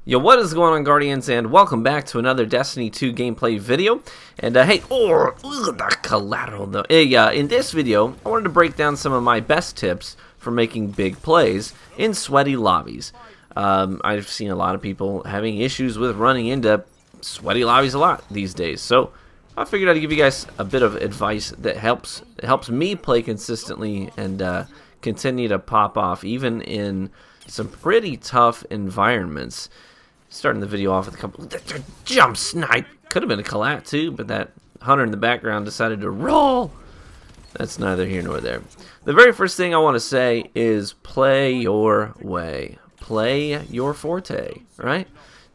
Yo, what is going on, Guardians, and welcome back to another Destiny 2 gameplay video. And hey, the collateral though. In this video, I wanted to break down some of my best tips for making big plays in sweaty lobbies. I've seen a lot of people having issues with running into sweaty lobbies a lot these days, so I figured I'd give you guys a bit of advice that helps me play consistently and continue to pop off even in some pretty tough environments. Starting the video off with a couple jump snipe. Could have been a collat too, but that hunter in the background decided to roll. That's neither here nor there. The very first thing I want to say is play your way. Play your forte, right?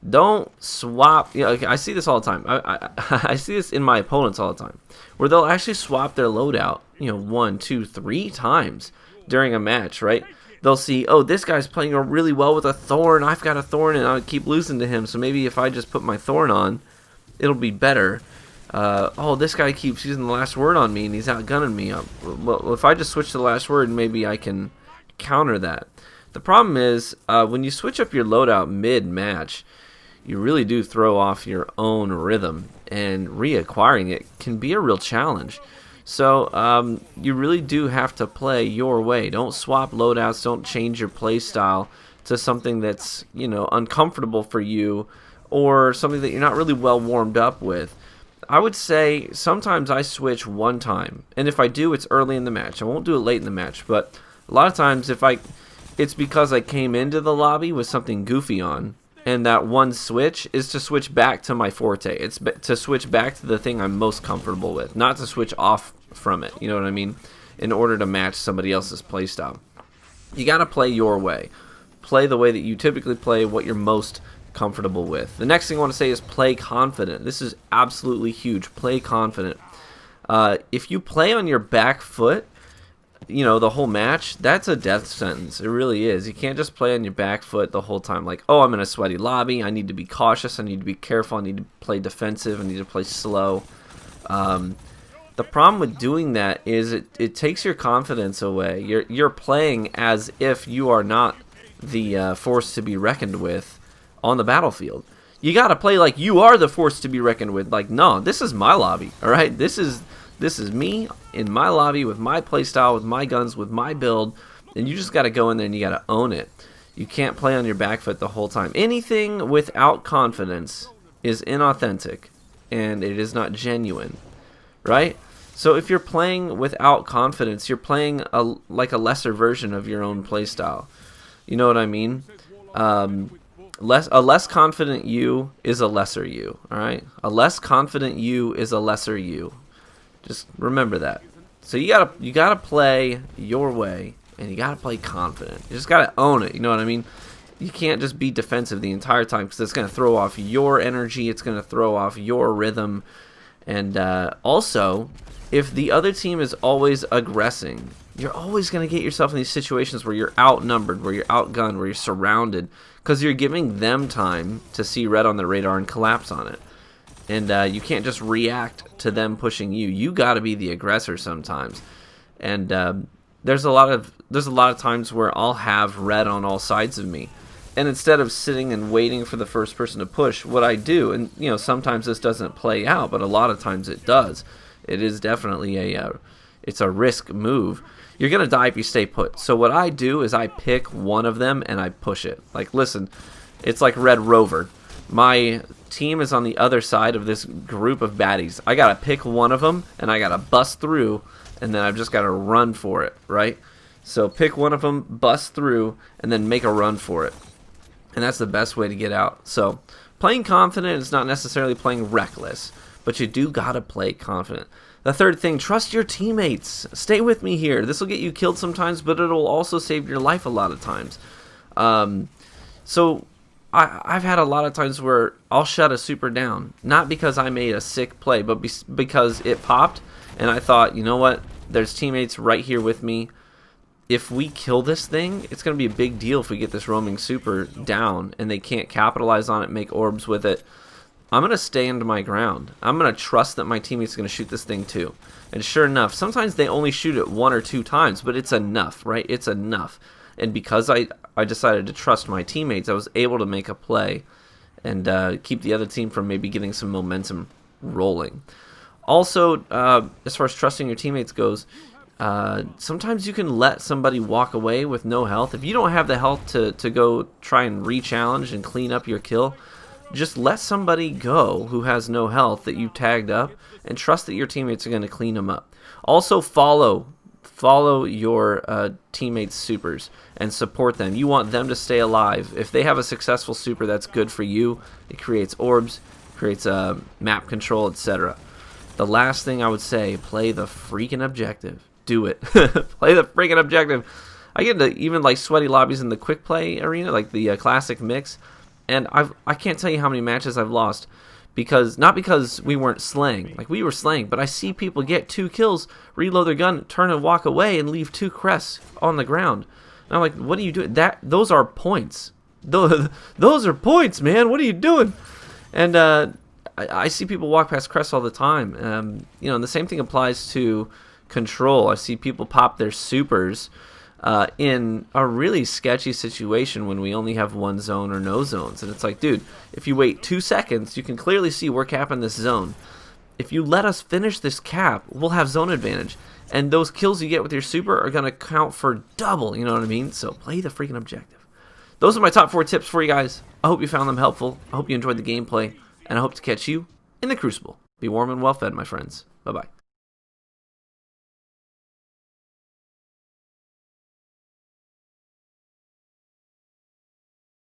Don't swap. You know, I see this all the time. I see this in my opponents all the time, where they'll actually swap their loadout, 1, 2, 3 times during a match, right? They'll see, oh, this guy's playing really well with a Thorn. I've got a Thorn, and I keep losing to him. So maybe if I just put my Thorn on, it'll be better. Oh, this guy keeps using the last word on me, and he's outgunning me. Well, if I just switch to the last word, maybe I can counter that. The problem is, when you switch up your loadout mid-match, you really do throw off your own rhythm, and reacquiring it can be a real challenge. So you really do have to play your way. Don't swap loadouts. Don't change your play style to something that's uncomfortable for you, or something that you're not really well warmed up with. I would say sometimes I switch one time, and if I do, it's early in the match. I won't do it late in the match, but a lot of times it's because I came into the lobby with something goofy on. And that one switch is to switch back to my forte. It's to switch back to the thing I'm most comfortable with, not to switch off from it. You know what I mean? In order to match somebody else's playstyle. You got to play your way. Play the way that you typically play, what you're most comfortable with. The next thing I want to say is play confident. This is absolutely huge. Play confident. If you play on your back foot, the whole match, that's a death sentence. It really is. You can't just play on your back foot the whole time. Like, oh, I'm in a sweaty lobby. I need to be cautious. I need to be careful. I need to play defensive. I need to play slow. The problem with doing that is it takes your confidence away. You're playing as if you are not the force to be reckoned with on the battlefield. You got to play like you are the force to be reckoned with. Like, no, this is my lobby. All right, This is me in my lobby with my playstyle, with my guns, with my build, and you just got to go in there and you got to own it. You can't play on your back foot the whole time. Anything without confidence is inauthentic, and it is not genuine, right? So if you're playing without confidence, you're playing like a lesser version of your own playstyle. You know what I mean? A less confident you is a lesser you, all right? A less confident you is a lesser you. Just remember that. So you gotta play your way, and you gotta play confident. You just gotta own it. You know what I mean? You can't just be defensive the entire time, because it's gonna throw off your energy. It's gonna throw off your rhythm. And also, if the other team is always aggressing, you're always gonna get yourself in these situations where you're outnumbered, where you're outgunned, where you're surrounded, because you're giving them time to see red on the radar and collapse on it. And you can't just react to them pushing you. You got to be the aggressor sometimes. And there's a lot of times where I'll have red on all sides of me, and instead of sitting and waiting for the first person to push, what I do, and sometimes this doesn't play out, but a lot of times it does. It is definitely it's a risk move. You're gonna die if you stay put. So what I do is I pick one of them and I push it. Like, listen, it's like Red Rover. My team is on the other side of this group of baddies. I gotta pick one of them, and I gotta bust through, and then I've just gotta run for it, right? So pick one of them, bust through, and then make a run for it. And that's the best way to get out. So playing confident is not necessarily playing reckless, but you do gotta play confident. The third thing, trust your teammates. Stay with me here. This will get you killed sometimes, but it'll also save your life a lot of times. So I've had a lot of times where I'll shut a super down, not because I made a sick play, but because it popped, and I thought, you know what, there's teammates right here with me. If we kill this thing, it's going to be a big deal if we get this roaming super down, and they can't capitalize on it, make orbs with it. I'm going to stand my ground. I'm going to trust that my teammates are going to shoot this thing too. And sure enough, sometimes they only shoot it 1 or 2 times, but it's enough, right? It's enough. And because I decided to trust my teammates, I was able to make a play and keep the other team from maybe getting some momentum rolling. Also, as far as trusting your teammates goes, sometimes you can let somebody walk away with no health. If you don't have the health to go try and re-challenge and clean up your kill, just let somebody go who has no health that you tagged up and trust that your teammates are going to clean them up. Also, follow your teammates' supers and support them. You want them to stay alive. If they have a successful super, that's good for you. It creates orbs, creates map control, etc. The last thing I would say, play the freaking objective. Do it. Play the freaking objective. I get into even like sweaty lobbies in the quick play arena, like the classic mix, and I can't tell you how many matches I've lost because not because we weren't slaying, like we were slaying, but I see people get 2 kills, reload their gun, turn and walk away, and leave 2 crests on the ground. And I'm like, what are you doing? Those are points. Those are points, man. What are you doing? And I see people walk past crests all the time. And the same thing applies to control. I see people pop their supers in a really sketchy situation when we only have 1 zone or no zones. And it's like, dude, if you wait 2 seconds, you can clearly see we're capping this zone. If you let us finish this cap, we'll have zone advantage. And those kills you get with your super are going to count for double, you know what I mean? So play the freaking objective. Those are my top 4 tips for you guys. I hope you found them helpful. I hope you enjoyed the gameplay. And I hope to catch you in the Crucible. Be warm and well fed, my friends. Bye-bye.